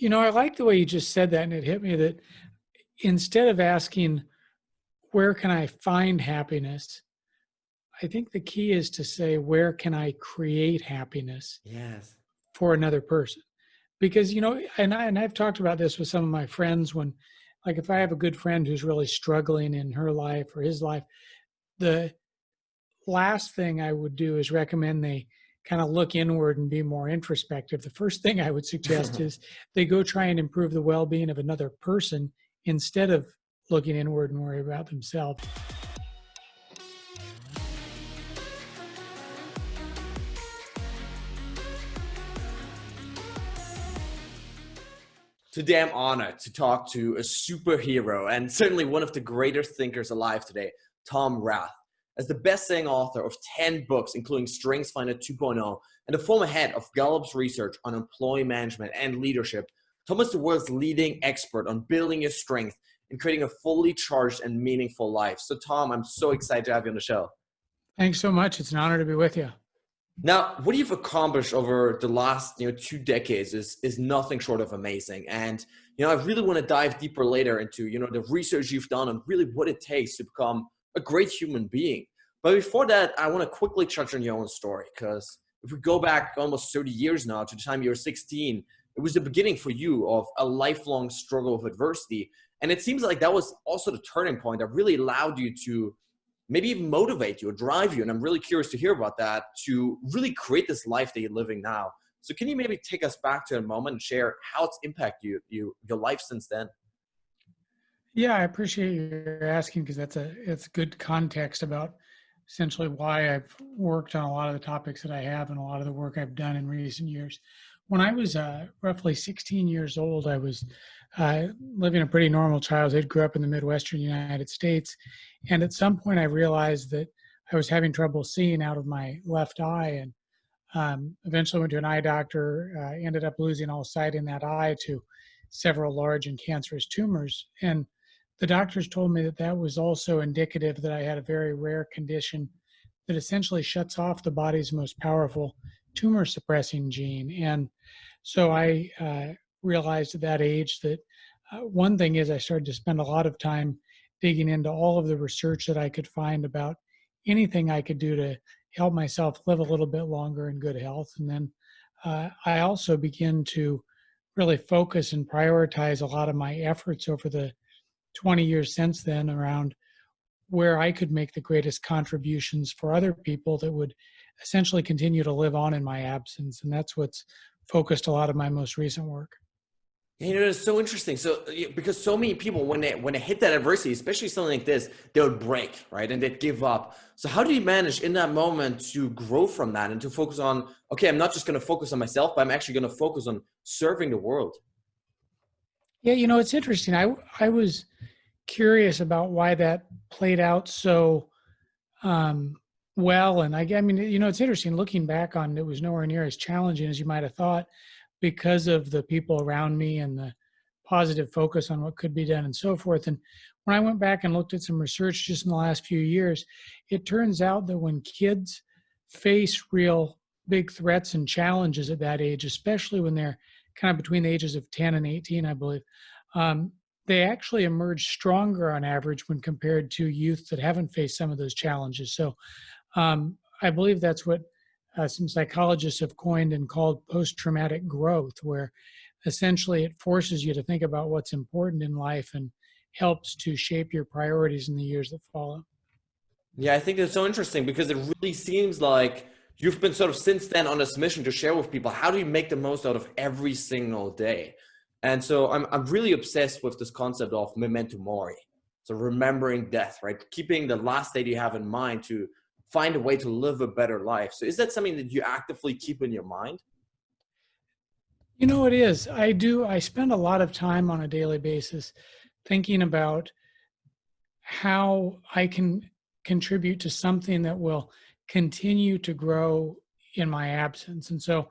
I like the way you just said that, and it hit me that instead of asking, where can I find happiness? I think the key is to say, where can I create happiness Yes. for another person? Because, and I've talked about this with some of my friends when, like, if I have a good friend who's really struggling in her life or his life, the last thing I would do is recommend they kind of look inward and be more introspective. The first thing I would suggest is they go try and improve the well-being of another person instead of looking inward and worry about themselves. Today, I'm honored to talk to a superhero and certainly one of the greatest thinkers alive today, Tom Rath. As the best-selling author of 10 books, including StrengthsFinder 2.0, and the former head of Gallup's research on employee management and leadership, Tom is the world's leading expert on building your strength and creating a fully charged and meaningful life. So, Tom, I'm so excited to have you on the show. Thanks so much. It's an honor to be with you. Now, what you've accomplished over the last 2 decades is nothing short of amazing. And I really want to dive deeper later into the research you've done and really what it takes to become a great human being. But before that, I want to quickly touch on your own story, because if we go back almost 30 years now to the time you were 16, it was the beginning for you of a lifelong struggle with adversity. And it seems like that was also the turning point that really allowed you to maybe even motivate you or drive you. And I'm really curious to hear about that, to really create this life that you're living now. So can you maybe take us back to a moment and share how it's impacted your life since then? Yeah, I appreciate you asking, because it's good context about essentially why I've worked on a lot of the topics that I have and a lot of the work I've done in recent years. When I was roughly 16 years old, I was living a pretty normal childhood, grew up in the Midwestern United States. And at some point I realized that I was having trouble seeing out of my left eye, and eventually went to an eye doctor, ended up losing all sight in that eye to several large and cancerous tumors. And the doctors told me that that was also indicative that I had a very rare condition that essentially shuts off the body's most powerful tumor suppressing gene. And so I realized at that age that one thing is I started to spend a lot of time digging into all of the research that I could find about anything I could do to help myself live a little bit longer in good health. And then I also began to really focus and prioritize a lot of my efforts over the 20 years since then around where I could make the greatest contributions for other people that would essentially continue to live on in my absence. And that's what's focused a lot of my most recent work. It's so interesting. So, because so many people, when they hit that adversity, especially something like this, they would break, right? And they'd give up. So how do you manage in that moment to grow from that and to focus on, okay, I'm not just going to focus on myself, but I'm actually going to focus on serving the world? Yeah, it's interesting. I was curious about why that played out so um, well. And I mean, it's interesting looking back on it, was nowhere near as challenging as you might have thought, because of the people around me and the positive focus on what could be done and so forth. And when I went back and looked at some research just in the last few years, it turns out that when kids face real big threats and challenges at that age, especially when they're kind of between the ages of 10 and 18, I believe, they actually emerge stronger on average when compared to youth that haven't faced some of those challenges. So I believe that's what some psychologists have coined and called post-traumatic growth, where essentially it forces you to think about what's important in life and helps to shape your priorities in the years that follow. Yeah, I think that's so interesting, because it really seems like you've been sort of since then on this mission to share with people, how do you make the most out of every single day? And so I'm really obsessed with this concept of memento mori. So remembering death, right? Keeping the last day you have in mind to find a way to live a better life. So is that something that you actively keep in your mind? It is. I do. I spend a lot of time on a daily basis thinking about how I can contribute to something that will continue to grow in my absence. And so,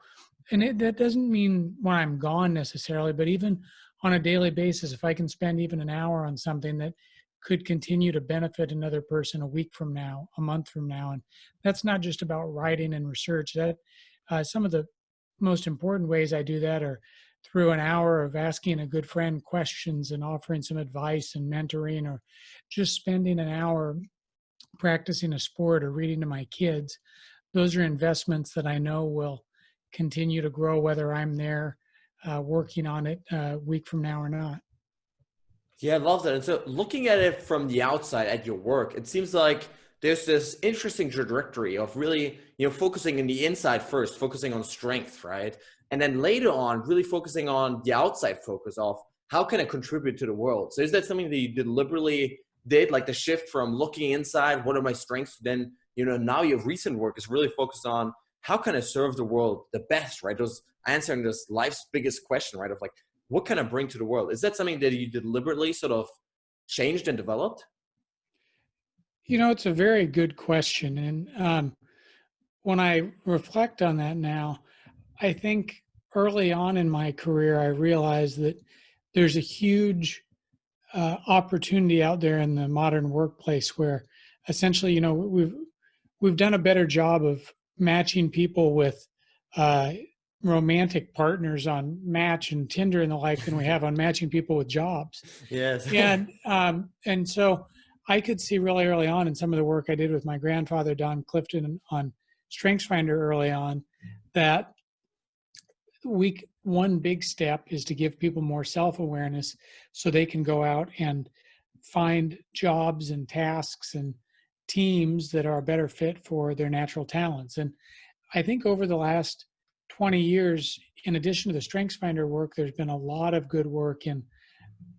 that doesn't mean when I'm gone necessarily, but even on a daily basis, if I can spend even an hour on something that could continue to benefit another person a week from now, a month from now. And that's not just about writing and research. That some of the most important ways I do that are through an hour of asking a good friend questions and offering some advice and mentoring, or just spending an hour practicing a sport or reading to my kids, those are investments that I know will continue to grow whether I'm there working on it a week from now or not. Yeah, I love that. And so looking at it from the outside at your work, it seems like there's this interesting trajectory of really, focusing in the inside first, focusing on strength, right? And then later on, really focusing on the outside focus of how can I contribute to the world? So is that something that you deliberately did, like the shift from looking inside, what are my strengths? Then, now your recent work is really focused on how can I serve the world the best, right? Those answering this life's biggest question, right? Of like, what can I bring to the world? Is that something that you deliberately sort of changed and developed? It's a very good question. And when I reflect on that now, I think early on in my career, I realized that there's a huge opportunity out there in the modern workplace where essentially, we've done a better job of matching people with uh, romantic partners on Match and Tinder and the like than we have on matching people with jobs. Yes. And so I could see really early on in some of the work I did with my grandfather Don Clifton on StrengthsFinder early on that one big step is to give people more self-awareness so they can go out and find jobs and tasks and teams that are a better fit for their natural talents. And I think over the last 20 years, in addition to the StrengthsFinder work, there's been a lot of good work in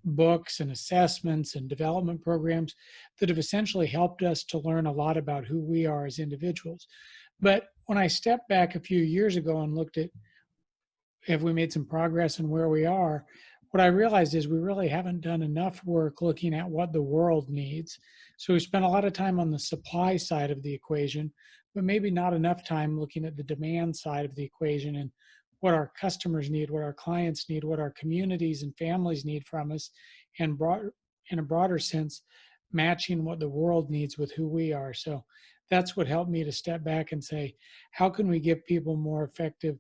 books and assessments and development programs that have essentially helped us to learn a lot about who we are as individuals. But when I stepped back a few years ago and looked at have we made some progress in where we are, what I realized is we really haven't done enough work looking at what the world needs. So we spent a lot of time on the supply side of the equation, but maybe not enough time looking at the demand side of the equation and what our customers need, what our clients need, what our communities and families need from us, and in a broader sense, matching what the world needs with who we are. So that's what helped me to step back and say, how can we give people more effective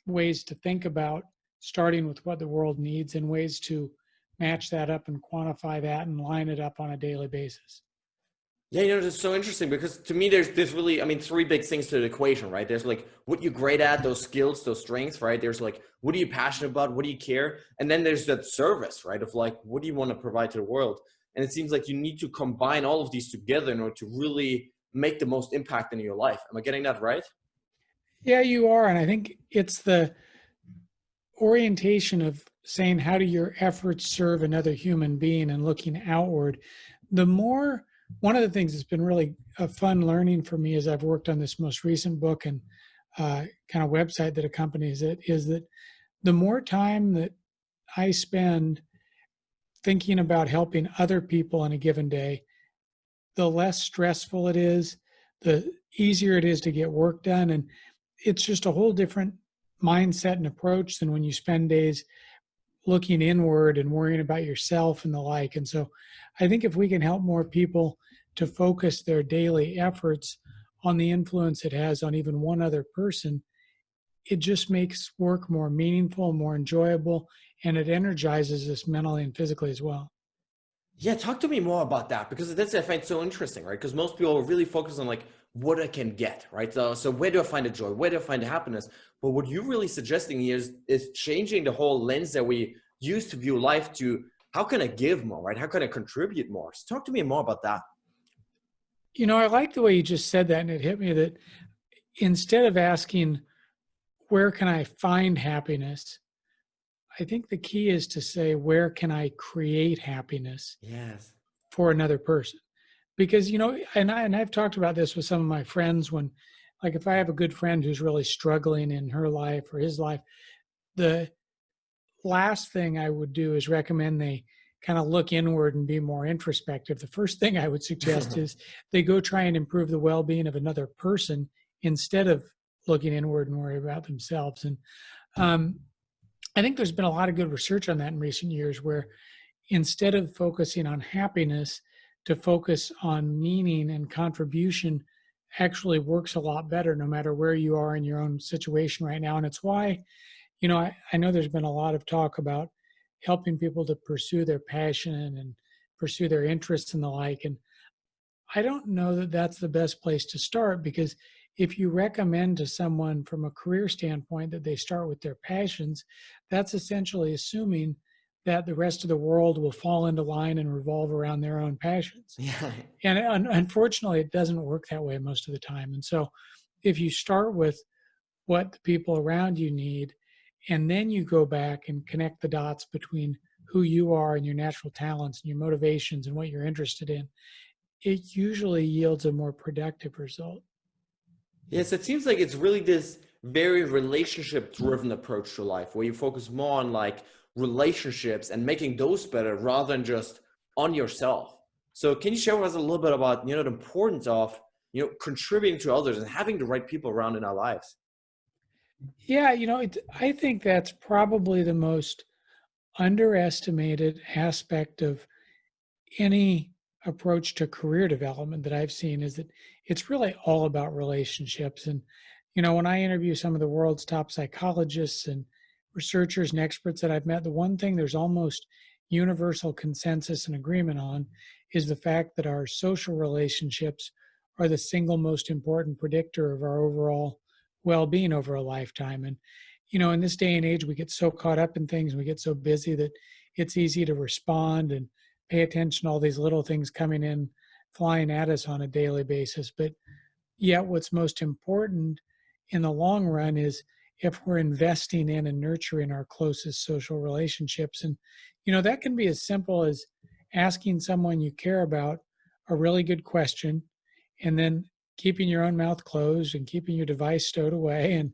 ways to think about starting with what the world needs and ways to match that up and quantify that and line it up on a daily basis. Yeah, it's so interesting because to me, there's really, three big things to the equation, right? There's like what you're great at, those skills, those strengths, right? There's like, what are you passionate about? What do you care? And then there's that service, right? Of like, what do you want to provide to the world? And it seems like you need to combine all of these together in order to really make the most impact in your life. Am I getting that right? Yeah, you are. And I think it's the orientation of saying, how do your efforts serve another human being and looking outward? The more, one of the things that's been really a fun learning for me as I've worked on this most recent book and kind of website that accompanies it is that the more time that I spend thinking about helping other people in a given day, the less stressful it is, the easier it is to get work done. And it's just a whole different mindset and approach than when you spend days looking inward and worrying about yourself and the like. And so I think if we can help more people to focus their daily efforts on the influence it has on even one other person, it just makes work more meaningful, more enjoyable, and it energizes us mentally and physically as well. Yeah, talk to me more about that because that's I find so interesting, right? Because most people are really focused on like what I can get, right? So where do I find the joy? Where do I find the happiness? But what you're really suggesting here is changing the whole lens that we use to view life to how can I give more, right? How can I contribute more? So talk to me more about that. I like the way you just said that, and it hit me that instead of asking, where can I find happiness? I think the key is to say, where can I create happiness Yes. for another person? Because, and I've talked about this with some of my friends when, like, if I have a good friend who's really struggling in her life or his life, the last thing I would do is recommend they kind of look inward and be more introspective. The first thing I would suggest is they go try and improve the well-being of another person instead of looking inward and worry about themselves. And um, I think there's been a lot of good research on that in recent years where instead of focusing on happiness, to focus on meaning and contribution actually works a lot better no matter where you are in your own situation right now. And it's why, I know there's been a lot of talk about helping people to pursue their passion and pursue their interests and the like. And I don't know that that's the best place to start, because if you recommend to someone from a career standpoint that they start with their passions, that's essentially assuming that the rest of the world will fall into line and revolve around their own passions. Yeah. And unfortunately, it doesn't work that way most of the time. And so if you start with what the people around you need, and then you go back and connect the dots between who you are and your natural talents and your motivations and what you're interested in, it usually yields a more productive result. Yes, it seems like it's really this very relationship driven approach to life where you focus more on like relationships and making those better rather than just on yourself. So can you share with us a little bit about, the importance of, contributing to others and having the right people around in our lives? Yeah, I think that's probably the most underestimated aspect of any approach to career development that I've seen, is that it's really all about relationships. And, when I interview some of the world's top psychologists and researchers and experts that I've met, the one thing there's almost universal consensus and agreement on is the fact that our social relationships are the single most important predictor of our overall well-being over a lifetime. And, in this day and age, we get so caught up in things, we get so busy that it's easy to respond and pay attention to all these little things coming in, flying at us on a daily basis. But yet, what's most important in the long run is if we're investing in and nurturing our closest social relationships. And, that can be as simple as asking someone you care about a really good question, and then keeping your own mouth closed and keeping your device stowed away and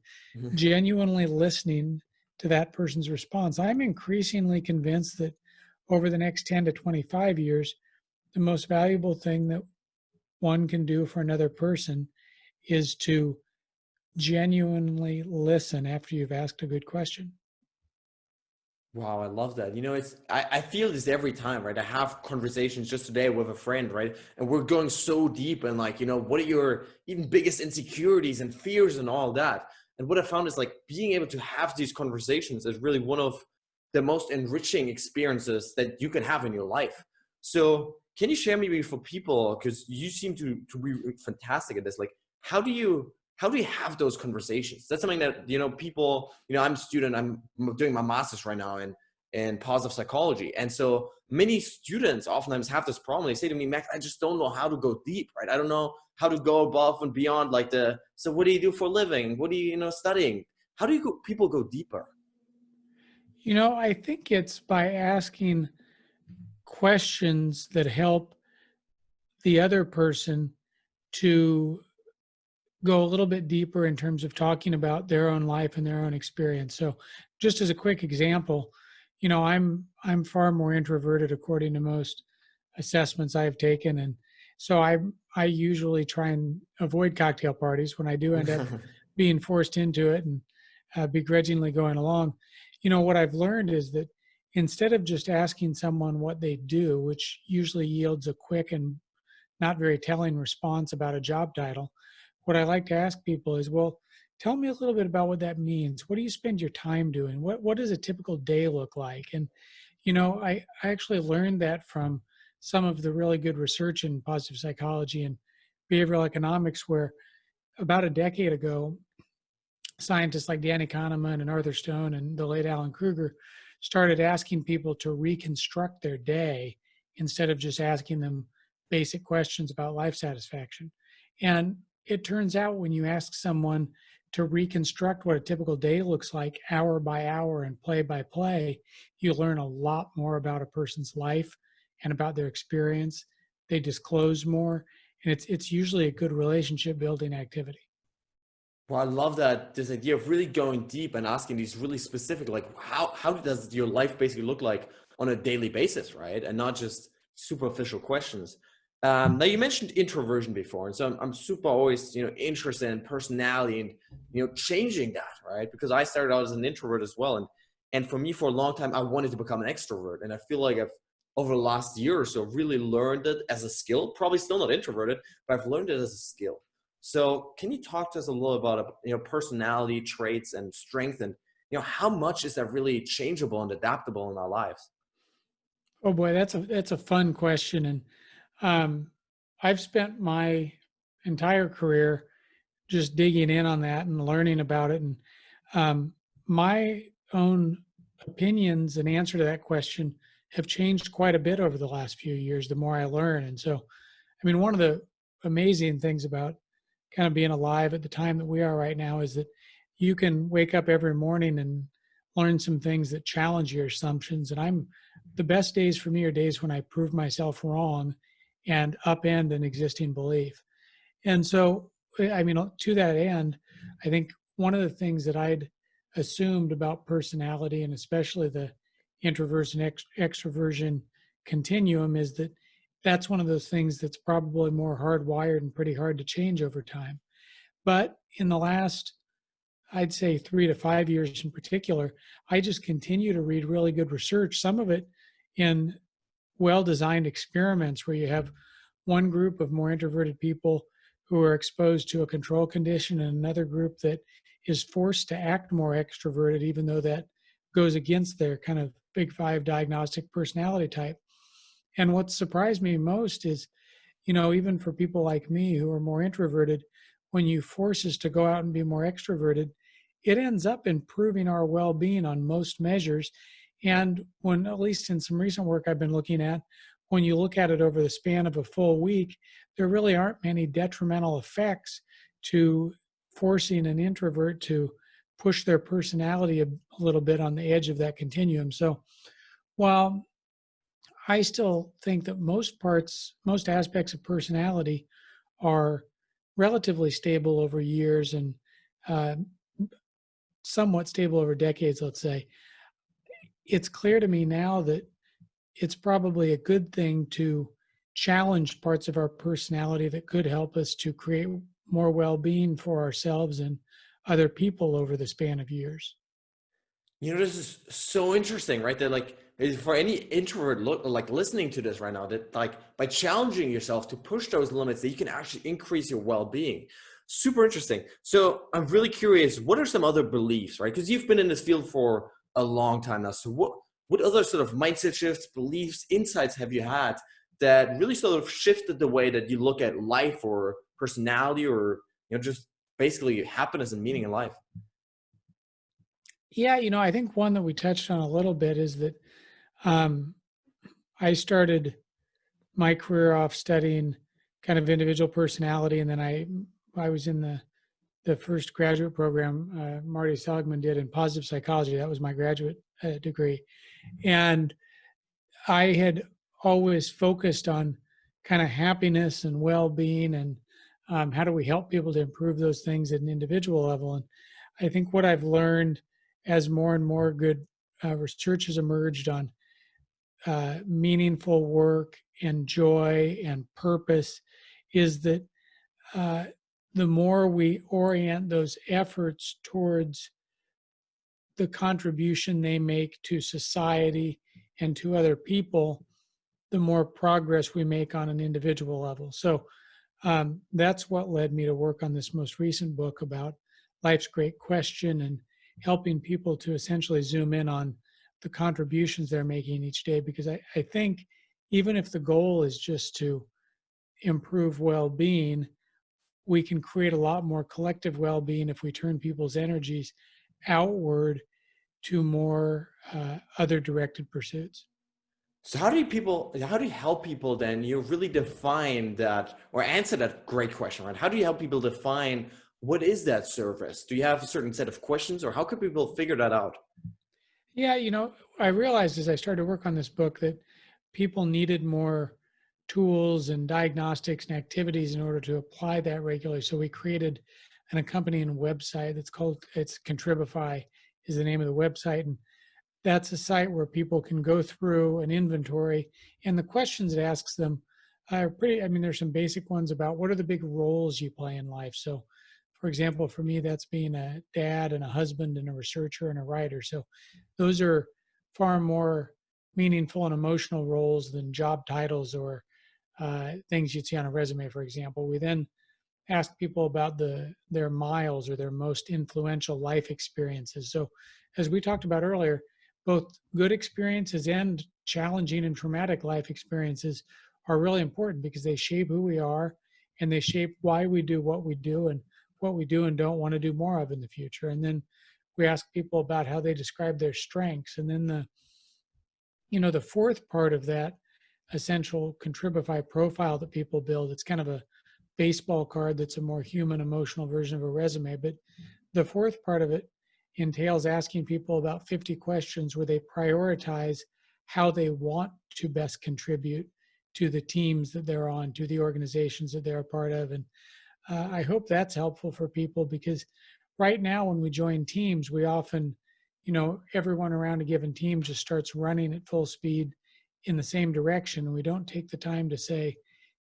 genuinely listening to that person's response. I'm increasingly convinced that over the next 10 to 25 years, the most valuable thing that one can do for another person is to genuinely listen after you've asked a good question. Wow, I love that. I feel this every time, right? I have conversations just today with a friend, right? And we're going so deep and like, what are your even biggest insecurities and fears and all that? And what I found is like being able to have these conversations is really one of the most enriching experiences that you can have in your life. So can you share maybe for people, because you seem to be fantastic at this, like how do you have those conversations? That's something that, people, I'm a student, I'm doing my master's right now in positive psychology. And so many students oftentimes have this problem. They say to me, Max, I just don't know how to go deep, right? I don't know how to go above and beyond so what do you do for a living? What do you, studying? How do people go deeper? I think it's by asking questions that help the other person to go a little bit deeper in terms of talking about their own life and their own experience. So just as a quick example, I'm far more introverted according to most assessments I've taken. And so I usually try and avoid cocktail parties. When I do end up being forced into it and begrudgingly going along, what I've learned is that instead of just asking someone what they do, which usually yields a quick and not very telling response about a job title, what I like to ask people is, well, tell me a little bit about what that means. What do you spend your time doing? What does a typical day look like? And, I actually learned that from some of the really good research in positive psychology and behavioral economics, where about a decade ago, scientists like Danny Kahneman and Arthur Stone and the late Alan Kruger started asking people to reconstruct their day instead of just asking them basic questions about life satisfaction. And it turns out when you ask someone to reconstruct what a typical day looks like hour by hour and play by play, you learn a lot more about a person's life and about their experience. They disclose more, and it's usually a good relationship building activity. Well, I love that, this idea of really going deep and asking these really specific, like how does your life basically look like on a daily basis, right? And not just superficial questions. Now you mentioned introversion before, and so I'm super always interested in personality and changing that, right? Because I started out as an introvert as well, and for me for a long time I wanted to become an extrovert, and I feel like I've over the last year or so really learned it as a skill. Probably still not introverted, but I've learned it as a skill. So can you talk to us a little about personality traits and strength, and how much is that really changeable and adaptable in our lives? Oh boy, that's a fun question, and um, I've spent my entire career just digging in on that and learning about it. And um, my own opinions and answer to that question have changed quite a bit over the last few years. The more I learn, and so I mean, one of the amazing things about kind of being alive at the time that we are right now is that you can wake up every morning and learn some things that challenge your assumptions. And the best days for me are days when I prove myself wrong and upend an existing belief. And so, I mean, to that end, I think one of the things that I'd assumed about personality, and especially the introversion extroversion continuum, is that that's one of those things that's probably more hardwired and pretty hard to change over time. But in the last, I'd say 3 to 5 years in particular, I just continue to read really good research, some of it in well designed experiments where you have one group of more introverted people who are exposed to a control condition and another group that is forced to act more extroverted, even though that goes against their kind of big five diagnostic personality type. And what surprised me most is, even for people like me who are more introverted, when you force us to go out and be more extroverted, it ends up improving our well being on most measures. And when, at least in some recent work I've been looking at, when you look at it over the span of a full week, there really aren't many detrimental effects to forcing an introvert to push their personality a little bit on the edge of that continuum. So while I still think that most aspects of personality are relatively stable over years and uh, somewhat stable over decades, let's say, it's clear to me now that it's probably a good thing to challenge parts of our personality that could help us to create more well-being for ourselves and other people over the span of years. This is so interesting, right? That like for any introvert listening to this right now, that like by challenging yourself to push those limits, that you can actually increase your well-being. Super interesting. So I'm really curious, what are some other beliefs, right? Because you've been in this field for a long time now. So what other sort of mindset shifts, beliefs, insights have you had that really sort of shifted the way that you look at life or personality or just basically happiness and meaning in life? Yeah, I think one that we touched on a little bit is that um, I started my career off studying kind of individual personality, and then I was in the first graduate program Marty Seligman did in positive psychology. That was my graduate degree, and I had always focused on kind of happiness and well-being and how do we help people to improve those things at an individual level. And I think what I've learned as more and more good research has emerged on meaningful work and joy and purpose is that uh, the more we orient those efforts towards the contribution they make to society and to other people, the more progress we make on an individual level. So that's what led me to work on this most recent book about life's great question and helping people to essentially zoom in on the contributions they're making each day. Because I think even if the goal is just to improve well-being, we can create a lot more collective well-being if we turn people's energies outward to more other directed pursuits. So how do you help people then really define that or answer that great question, right? How do you help people define what is that service? Do you have a certain set of questions or how can people figure that out? Yeah, I realized as I started to work on this book that people needed more tools and diagnostics and activities in order to apply that regularly. So we created an accompanying website it's Contribify is the name of the website. And that's a site where people can go through an inventory, and the questions it asks them are pretty, I mean, there's some basic ones about what are the big roles you play in life. So for example, for me, that's being a dad and a husband and a researcher and a writer. So those are far more meaningful and emotional roles than job titles or things you'd see on a resume, for example. We then ask people about their miles or their most influential life experiences. So as we talked about earlier, both good experiences and challenging and traumatic life experiences are really important because they shape who we are and they shape why we do what we do and what we do and don't want to do more of in the future. And then we ask people about how they describe their strengths. And then the fourth part of that essential Contribify profile that people build, it's kind of a baseball card that's a more human emotional version of a resume. But the fourth part of it entails asking people about 50 questions where they prioritize how they want to best contribute to the teams that they're on, to the organizations that they're a part of. And I hope that's helpful for people because right now when we join teams, we often, everyone around a given team just starts running at full speed in the same direction. And we don't take the time to say,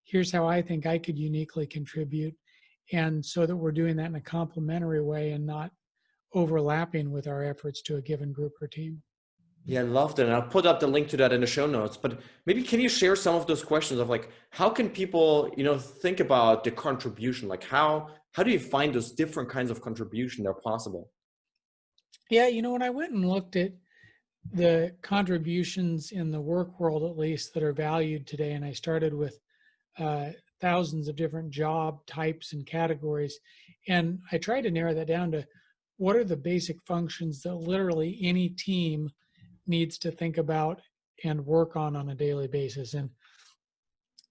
here's how I think I could uniquely contribute. And so that we're doing that in a complementary way and not overlapping with our efforts to a given group or team. Yeah, I loved it. And I'll put up the link to that in the show notes. But maybe can you share some of those questions of like, how can people, think about the contribution? Like how do you find those different kinds of contribution that are possible? Yeah, when I went and looked at the contributions in the work world, at least that are valued today, and I started with uh, thousands of different job types and categories, and I tried to narrow that down to what are the basic functions that literally any team needs to think about and work on a daily basis. And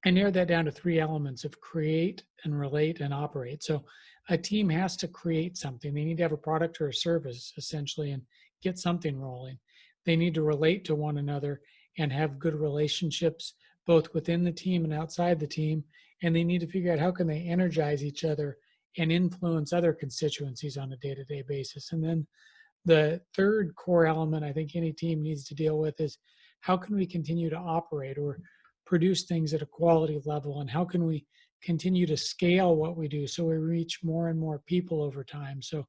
I narrowed that down to three elements of create and relate and operate. So a team has to create something. They need to have a product or a service essentially and get something rolling. They need to relate to one another and have good relationships both within the team and outside the team. And they need to figure out how can they energize each other and influence other constituencies on a day-to-day basis. And then the third core element I think any team needs to deal with is how can we continue to operate or produce things at a quality level, and how can we continue to scale what we do so we reach more and more people over time. So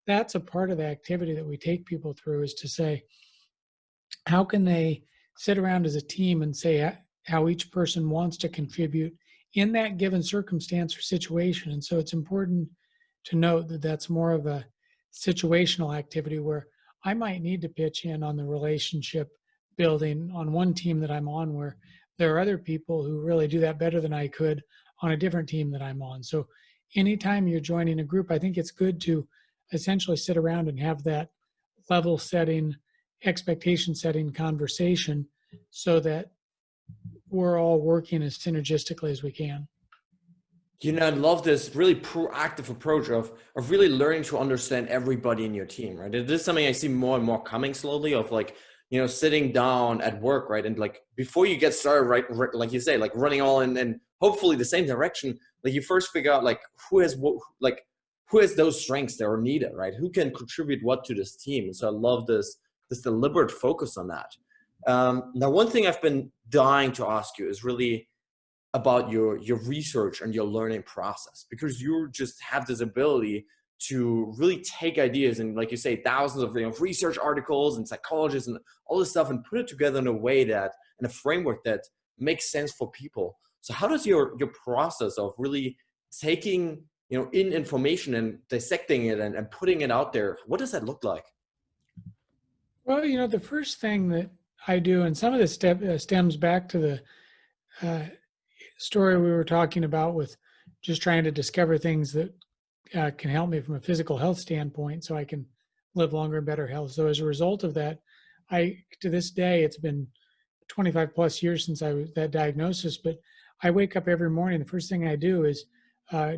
that's a part of the activity that we take people through, is to say, how can they sit around as a team and say how each person wants to contribute in that given circumstance or situation. And so it's important to note that that's more of a situational activity where I might need to pitch in on the relationship building on one team that I'm on, where there are other people who really do that better than I could on a different team that I'm on. So anytime you're joining a group, I think it's good to essentially sit around and have that level setting, expectation setting conversation so that we're all working as synergistically as we can. I love this really proactive approach of really learning to understand everybody in your team, right? This is something I see more and more coming slowly of like, sitting down at work, right? And like before you get started, right, like you say, like running all in and hopefully the same direction, like you first figure out like who has those strengths that are needed, right? Who can contribute what to this team? And so I love this deliberate focus on that. Now, one thing I've been dying to ask you is really about your research and your learning process, because you just have this ability to really take ideas and, like you say, thousands of research articles and psychologists and all this stuff and put it together in a way that, in a framework that makes sense for people. So how does your process of really taking in information and dissecting it and putting it out there, what does that look like? Well, the first thing that I do, and some of this stems back to the story we were talking about with just trying to discover things that can help me from a physical health standpoint so I can live longer and better health. So as a result of that, to this day, it's been 25 plus years since I was that diagnosis, but I wake up every morning. The first thing I do is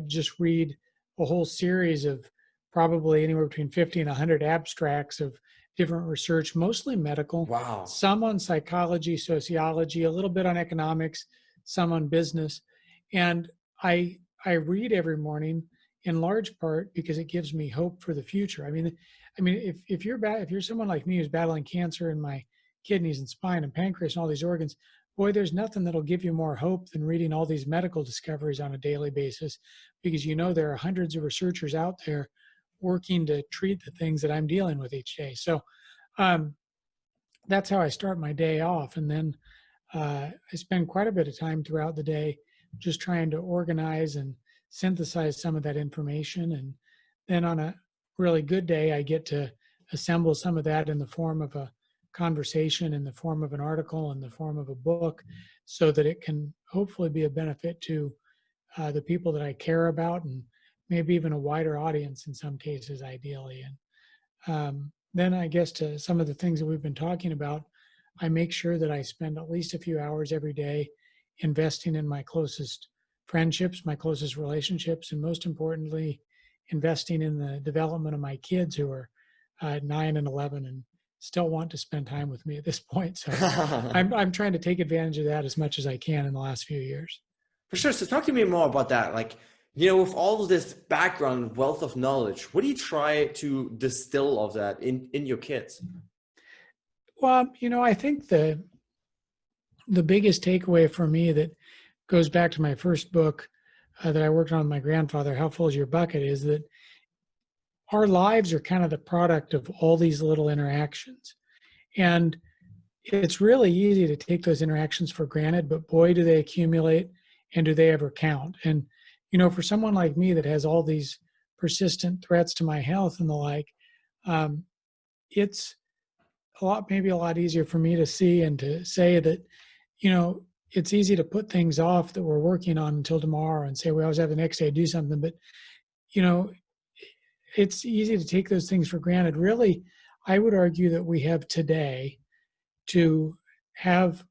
just read a whole series of probably anywhere between 50 and 100 abstracts of different research, mostly medical, Wow. some on psychology, sociology, a little bit on economics, some on business. And I read every morning in large part because it gives me hope for the future. I mean, if you're someone like me who's battling cancer in my kidneys and spine and pancreas and all these organs, boy, there's nothing that'll give you more hope than reading all these medical discoveries on a daily basis, because there are hundreds of researchers out there working to treat the things that I'm dealing with each day. So that's how I start my day off. And then I spend quite a bit of time throughout the day just trying to organize and synthesize some of that information. And then on a really good day, I get to assemble some of that in the form of a conversation, in the form of an article, in the form of a book, so that it can hopefully be a benefit to the people that I care about, and maybe even a wider audience in some cases, ideally. And then I guess to some of the things that we've been talking about, I make sure that I spend at least a few hours every day investing in my closest friendships, my closest relationships, and most importantly, investing in the development of my kids who are 9 and 11 and still want to spend time with me at this point. So I'm trying to take advantage of that as much as I can in the last few years. For sure. So talk to me more about that. Like, with all of this background, wealth of knowledge, what do you try to distill of that in your kids? Well, I think the biggest takeaway for me that goes back to my first book that I worked on with my grandfather, How Full Is Your Bucket, is that our lives are kind of the product of all these little interactions. And it's really easy to take those interactions for granted, but boy, do they accumulate, and do they ever count? And, for someone like me that has all these persistent threats to my health and the like, it's maybe a lot easier for me to see and to say that, it's easy to put things off that we're working on until tomorrow and say, we always have the next day to do something. But, it's easy to take those things for granted. Really, I would argue that we have today to have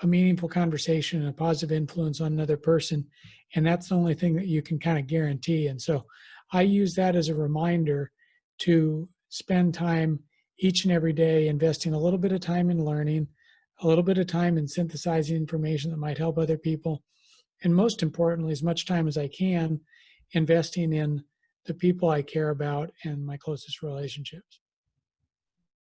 a meaningful conversation and a positive influence on another person. And that's the only thing that you can kind of guarantee. And so I use that as a reminder to spend time each and every day investing a little bit of time in learning, a little bit of time in synthesizing information that might help other people, and most importantly, as much time as I can, investing in the people I care about and my closest relationships.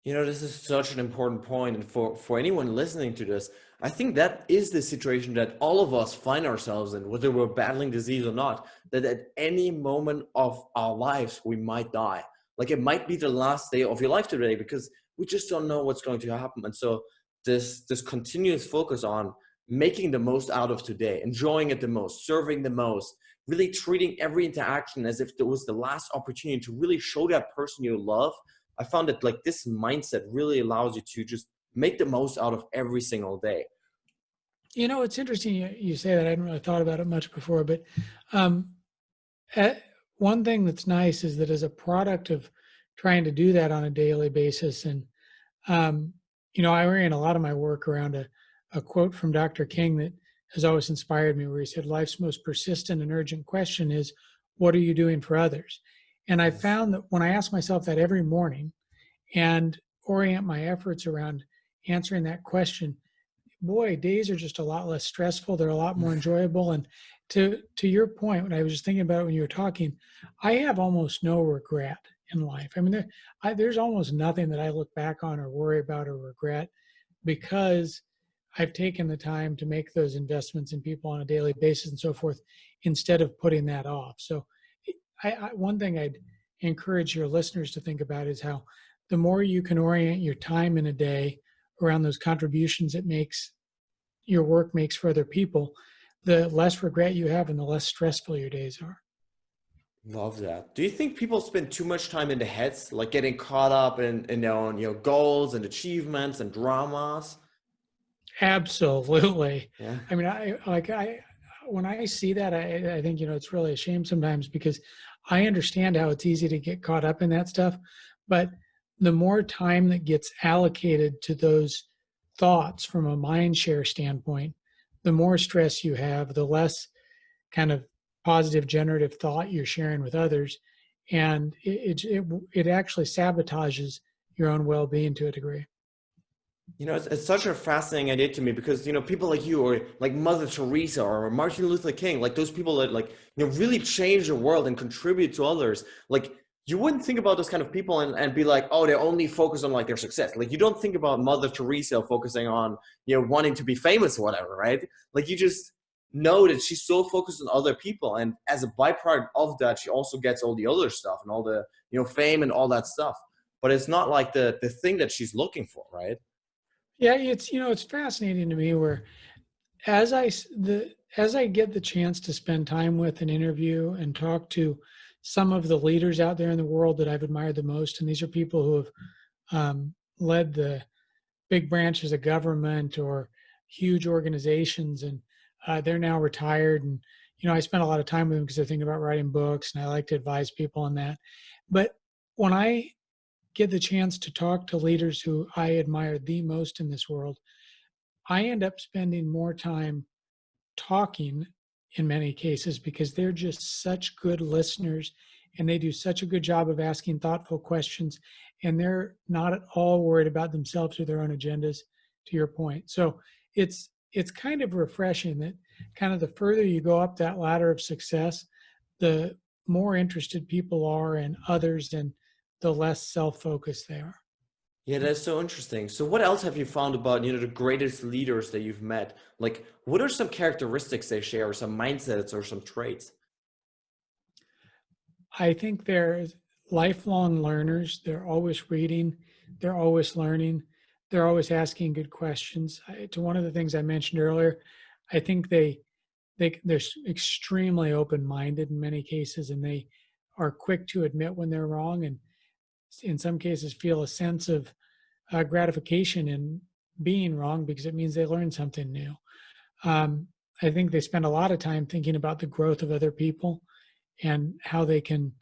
This is such an important point. And for anyone listening to this, I think that is the situation that all of us find ourselves in, whether we're battling disease or not, that at any moment of our lives, we might die. Like, it might be the last day of your life today, because we just don't know what's going to happen. And so this continuous focus on making the most out of today, enjoying it the most, serving the most, really treating every interaction as if it was the last opportunity to really show that person you love. I found that, like, this mindset really allows you to just make the most out of every single day. It's interesting you say that. I hadn't really thought about it much before, but one thing that's nice is that as a product of trying to do that on a daily basis, and I orient a lot of my work around a quote from Dr. King that has always inspired me, where he said, life's most persistent and urgent question is, what are you doing for others? And I found that when I ask myself that every morning and orient my efforts around answering that question, boy, days are just a lot less stressful. They're a lot more enjoyable. And to your point, when I was just thinking about it when you were talking, I have almost no regret in life. I mean, there's almost nothing that I look back on or worry about or regret, because I've taken the time to make those investments in people on a daily basis and so forth, instead of putting that off. So one thing I'd encourage your listeners to think about is how the more you can orient your time in a day around those contributions your work makes for other people, the less regret you have and the less stressful your days are. Love that. Do you think people spend too much time in the heads, like getting caught up in their own, goals and achievements and dramas? Absolutely. Yeah. I mean, when I see that, I think, it's really a shame sometimes, because I understand how it's easy to get caught up in that stuff. But the more time that gets allocated to those thoughts from a mind share standpoint, the more stress you have, the less kind of positive generative thought you're sharing with others. And it actually sabotages your own well-being to a degree. It's such a fascinating idea to me, because, people like you, or like Mother Teresa or Martin Luther King, like those people that, like, really change the world and contribute to others. Like, you wouldn't think about those kind of people and be like, oh, they're only focused on like their success. Like, you don't think about Mother Teresa focusing on, wanting to be famous or whatever, right? Like, you just know that she's so focused on other people. And as a byproduct of that, she also gets all the other stuff and all the, fame and all that stuff. But it's not like the thing that she's looking for, right? Yeah, it's fascinating to me where as I get the chance to spend time with and interview and talk to some of the leaders out there in the world that I've admired the most, and these are people who have led the big branches of government or huge organizations, and they're now retired. And I spend a lot of time with them because they're thinking about writing books, and I like to advise people on that. But when I get the chance to talk to leaders who I admire the most in this world, I end up spending more time talking in many cases because they're just such good listeners and they do such a good job of asking thoughtful questions, and they're not at all worried about themselves or their own agendas, to your point. So it's kind of refreshing that kind of the further you go up that ladder of success, the more interested people are in others and the less self-focused they are. Yeah, that's so interesting. So what else have you found about, the greatest leaders that you've met? Like, what are some characteristics they share, or some mindsets or some traits? I think they're lifelong learners. They're always reading, they're always learning, they're always asking good questions. To one of the things I mentioned earlier, I think they're extremely open-minded in many cases, and they are quick to admit when they're wrong, and in some cases feel a sense of gratification in being wrong because it means they learned something new. Um, I think they spend a lot of time thinking about the growth of other people and how they can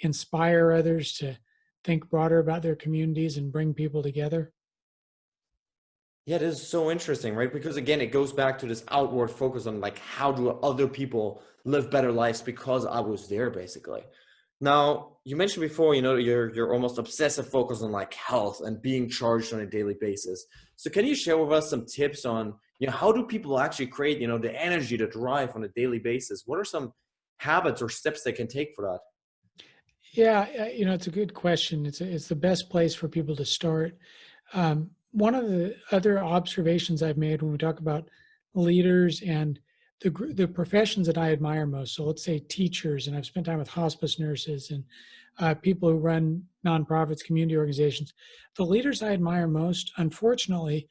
inspire others to think broader about their communities and bring people together. Yeah, this is so interesting, right? Because again, it goes back to this outward focus on like, how do other people live better lives because I was there, basically. Now, you mentioned before, you're almost obsessive focus on like health and being charged on a daily basis. So can you share with us some tips on, how do people actually create, the energy to drive on a daily basis? What are some habits or steps they can take for that? Yeah, it's a good question. It's the best place for people to start. One of the other observations I've made when we talk about leaders and the professions that I admire most, so let's say teachers, and I've spent time with hospice nurses and people who run nonprofits, community organizations. The leaders I admire most, unfortunately,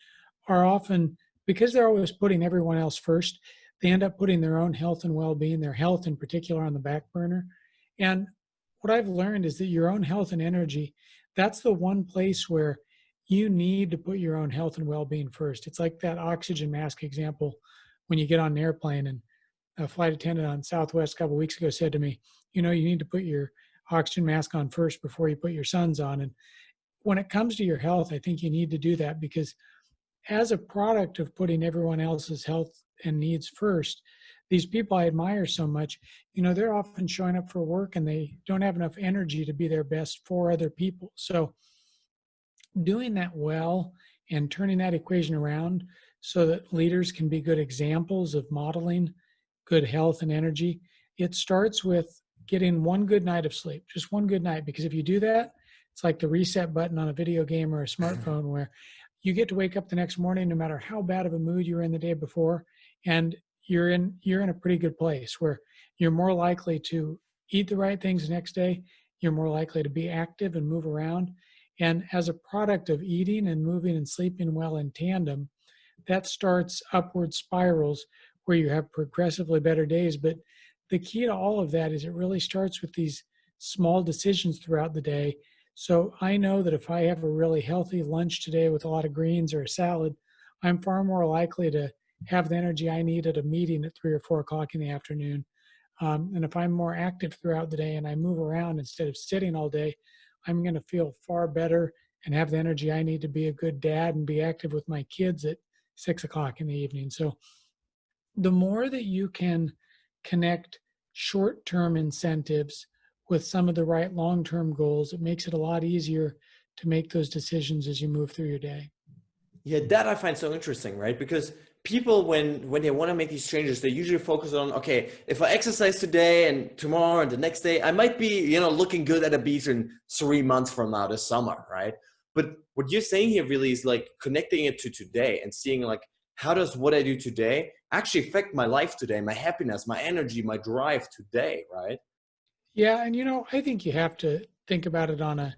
are often, because they're always putting everyone else first, they end up putting their own health and well-being, their health in particular, on the back burner. And what I've learned is that your own health and energy, that's the one place where you need to put your own health and well-being first. It's like that oxygen mask example when you get on an airplane, and a flight attendant on Southwest a couple of weeks ago said to me, you need to put your oxygen mask on first before you put your sun's on. And when it comes to your health, I think you need to do that because as a product of putting everyone else's health and needs first, these people I admire so much, they're often showing up for work and they don't have enough energy to be their best for other people. So doing that well and turning that equation around so that leaders can be good examples of modeling good health and energy, it starts with getting one good night of sleep, just one good night. Because if you do that, it's like the reset button on a video game or a smartphone where you get to wake up the next morning no matter how bad of a mood you were in the day before, and you're in a pretty good place where you're more likely to eat the right things the next day, you're more likely to be active and move around. And as a product of eating and moving and sleeping well in tandem, that starts upward spirals where you have progressively better days. But the key to all of that is it really starts with these small decisions throughout the day. So I know that if I have a really healthy lunch today with a lot of greens or a salad, I'm far more likely to have the energy I need at a meeting at 3 or 4 o'clock in the afternoon. And if I'm more active throughout the day and I move around instead of sitting all day, I'm going to feel far better and have the energy I need to be a good dad and be active with my kids at 6 o'clock in the evening. So the more that you can connect short-term incentives with some of the right long-term goals, it makes it a lot easier to make those decisions as you move through your day. Yeah, that I find so interesting, right? Because people, when they want to make these changes, they usually focus on, okay, if I exercise today and tomorrow and the next day, I might be, looking good at a beach in 3 months from now this summer, right? But what you're saying here really is like connecting it to today and seeing like, how does what I do today actually affect my life today, my happiness, my energy, my drive today, right? Yeah, and I think you have to think about it on a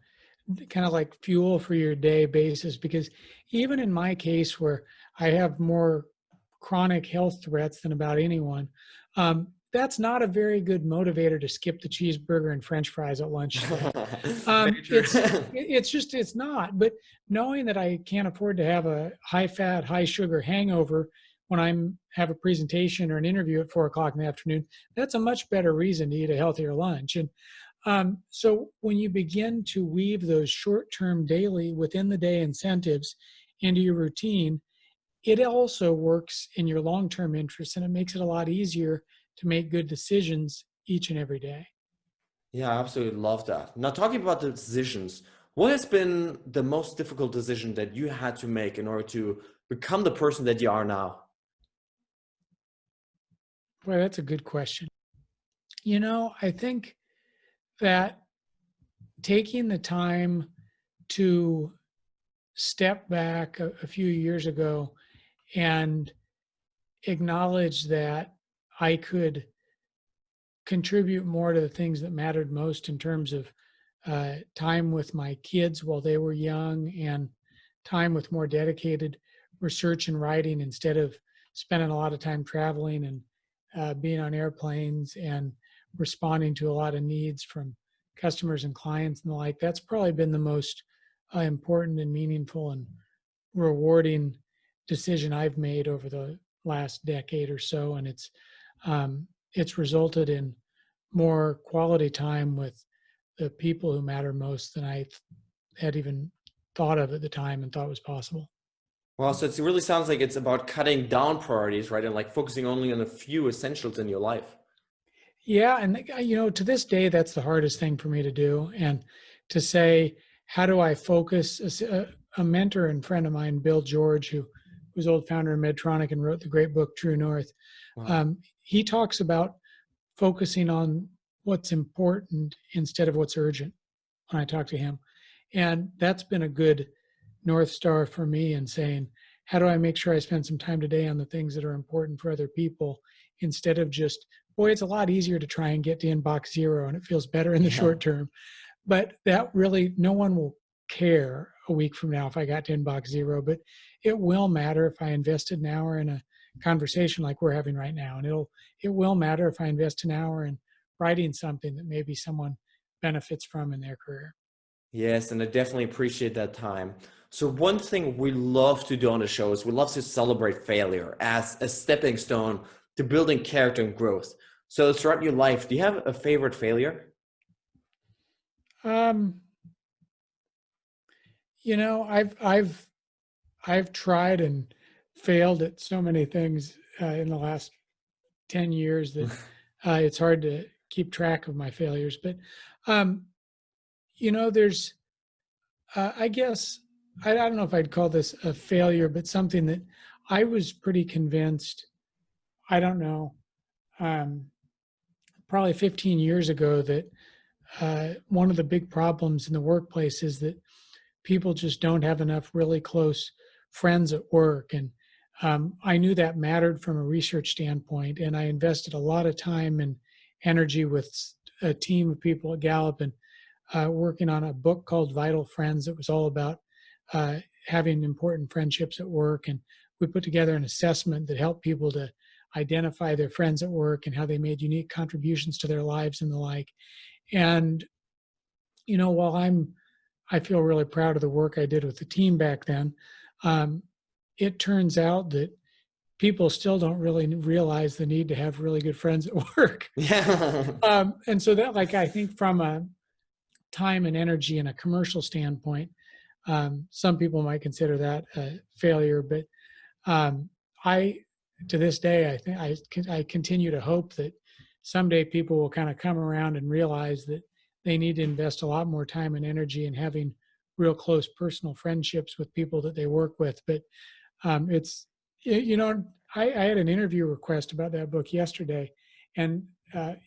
kind of like fuel for your day basis, because even in my case where I have more chronic health threats than about anyone. That's not a very good motivator to skip the cheeseburger and French fries at lunch today. Very true. It's not. But knowing that I can't afford to have a high fat, high sugar hangover when have a presentation or an interview at 4 o'clock in the afternoon, that's a much better reason to eat a healthier lunch. And so when you begin to weave those short-term daily within the day incentives into your routine, it also works in your long-term interests, and it makes it a lot easier to make good decisions each and every day. Yeah, I absolutely love that. Now, talking about the decisions, what has been the most difficult decision that you had to make in order to become the person that you are now? Boy, that's a good question. I think that taking the time to step back a few years ago and acknowledge that I could contribute more to the things that mattered most in terms of time with my kids while they were young, and time with more dedicated research and writing instead of spending a lot of time traveling and being on airplanes and responding to a lot of needs from customers and clients and the like. That's probably been the most important and meaningful and rewarding decision I've made over the last decade or so, and it's resulted in more quality time with the people who matter most than I had even thought of at the time and thought was possible. Well, so it really sounds like it's about cutting down priorities, right? And like focusing only on a few essentials in your life. Yeah, and to this day, that's the hardest thing for me to do, and to say, how do I focus? A mentor and friend of mine, Bill George, who was old founder of Medtronic and wrote the great book True North, Wow. he talks about focusing on what's important instead of what's urgent when I talk to him. And that's been a good North Star for me in saying, how do I make sure I spend some time today on the things that are important for other people instead of just, boy, it's a lot easier to try and get to inbox zero and it feels better in the Yeah. short term. But that really, no one will care a week from now if I got to inbox zero, but it will matter if I invested an hour in a conversation like we're having right now. And it will matter if I invest an hour in writing something that maybe someone benefits from in their career. Yes, and I definitely appreciate that time. So one thing we love to do on the show is we love to celebrate failure as a stepping stone to building character and growth. So throughout your life, do you have a favorite failure? Um, I've tried and failed at so many things in the last 10 years that it's hard to keep track of my failures. But um, there's I guess I don't know if I'd call this a failure, but something that I was pretty convinced. I don't know, um, probably 15 years ago, that one of the big problems in the workplace is that people just don't have enough really close friends at work. And I knew that mattered from a research standpoint. And I invested a lot of time and energy with a team of people at Gallup and working on a book called Vital Friends. It was all about having important friendships at work. And we put together an assessment that helped people to identify their friends at work and how they made unique contributions to their lives and the like. And, while I feel really proud of the work I did with the team back then, um, it turns out that people still don't really realize the need to have really good friends at work. Yeah. And so that, like, I think from a time and energy and a commercial standpoint, some people might consider that a failure, but I, to this day, I think I continue to hope that someday people will kind of come around and realize that they need to invest a lot more time and energy in having real close personal friendships with people that they work with. But it's, I had an interview request about that book yesterday, and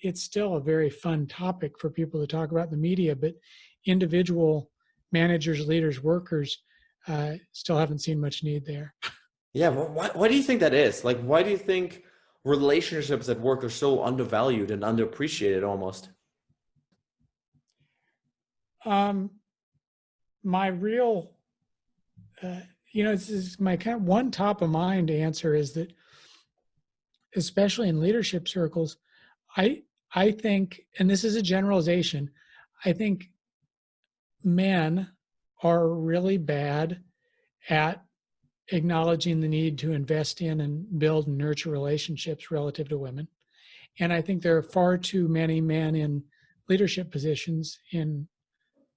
it's still a very fun topic for people to talk about in the media, but individual managers, leaders, workers still haven't seen much need there. Yeah, well, why do you think that is? Like, why do you think relationships at work are so undervalued and underappreciated almost? Um, my real This is my kind of one top of mind answer is that, especially in leadership circles, I I think, and this is a generalization, I think men are really bad at acknowledging the need to invest in and build and nurture relationships relative to women. And I think there are far too many men in leadership positions in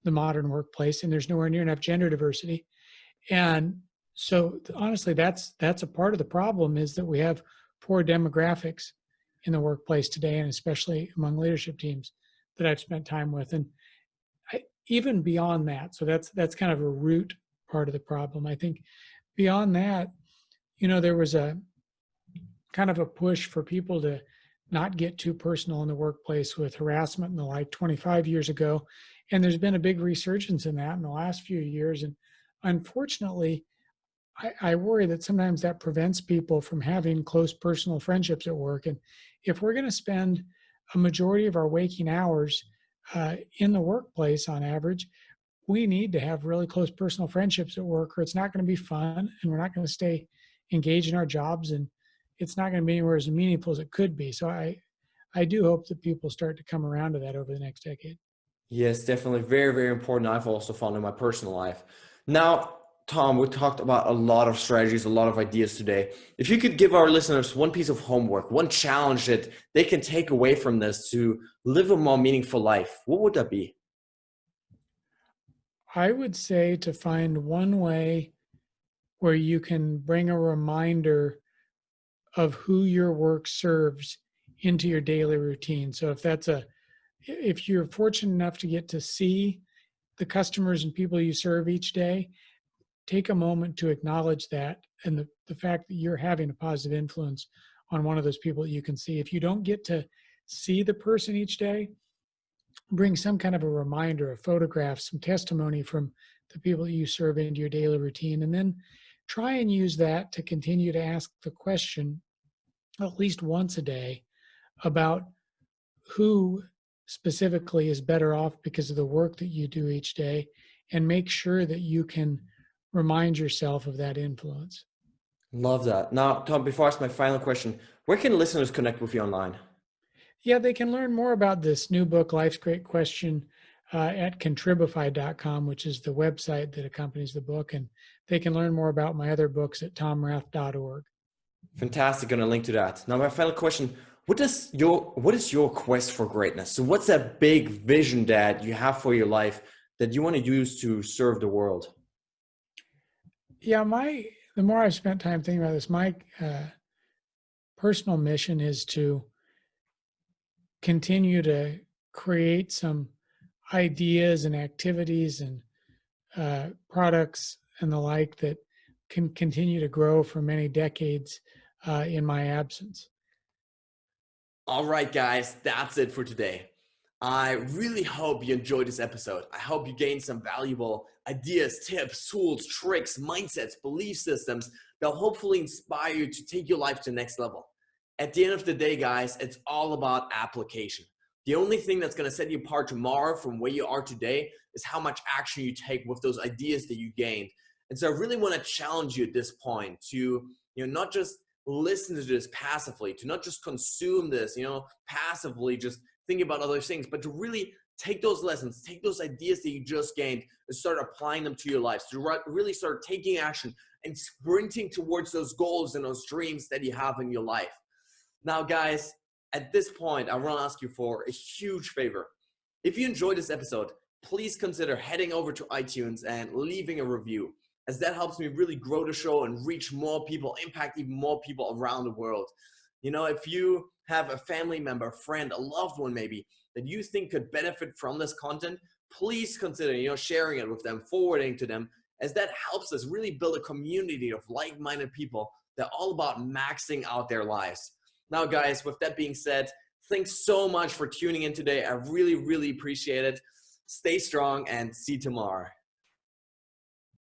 the modern workplace, and there's nowhere near enough gender diversity. And so honestly, that's a part of the problem, is that we have poor demographics in the workplace today, and especially among leadership teams that I've spent time with. And even beyond that, so that's kind of a root part of the problem. I think beyond that, there was a kind of a push for people to not get too personal in the workplace with harassment and the like 25 years ago. And there's been a big resurgence in that in the last few years. And unfortunately, I worry that sometimes that prevents people from having close personal friendships at work. And if we're going to spend a majority of our waking hours in the workplace on average, we need to have really close personal friendships at work, or it's not going to be fun, and we're not going to stay engaged in our jobs, and it's not going to be anywhere as meaningful as it could be. So I do hope that people start to come around to that over the next decade. Yes, definitely. Very, very important. I've also found in my personal life. Now, Tom, we talked about a lot of strategies, a lot of ideas today. If you could give our listeners one piece of homework, one challenge that they can take away from this to live a more meaningful life, what would that be? I would say to find one way where you can bring a reminder of who your work serves into your daily routine. So if you're fortunate enough to get to see the customers and people you serve each day, take a moment to acknowledge that, and the fact that you're having a positive influence on one of those people that you can see. If you don't get to see the person each day, bring some kind of a reminder, a photograph, some testimony from the people that you serve into your daily routine, and then try and use that to continue to ask the question at least once a day about who specifically is better off because of the work that you do each day, and make sure that you can remind yourself of that influence. Love that. Now, Tom, before I ask my final question, where can listeners connect with you online? Yeah, they can learn more about this new book, Life's Great Question, at Contribify.com, which is the website that accompanies the book. And they can learn more about my other books at tomrath.org. Fantastic. Going to link to that. Now, my final question, what is your quest for greatness? So what's that big vision that you have for your life that you want to use to serve the world? Yeah, the more I've spent time thinking about this, my personal mission is to continue to create some ideas and activities and products and the like that can continue to grow for many decades in my absence. All right, guys, that's it for today. I really hope you enjoyed this episode. I hope you gained some valuable ideas, tips, tools, tricks, mindsets, belief systems that will hopefully inspire you to take your life to the next level. At the end of the day, guys, it's all about application. The only thing that's going to set you apart tomorrow from where you are today is how much action you take with those ideas that you gained. And so I really want to challenge you at this point to, not just listen to this passively, to not just consume this, passively, just think about other things, but to really take those lessons, take those ideas that you just gained and start applying them to your lives, to really start taking action and sprinting towards those goals and those dreams that you have in your life. Now, guys, at this point, I want to ask you for a huge favor. If you enjoyed this episode, please consider heading over to iTunes and leaving a review, as that helps me really grow the show and reach more people, impact even more people around the world. If you have a family member, friend, a loved one maybe, that you think could benefit from this content, please consider, sharing it with them, forwarding to them, as that helps us really build a community of like-minded people that are all about maxing out their lives. Now, guys, with that being said, thanks so much for tuning in today. I really, really appreciate it. Stay strong and see you tomorrow.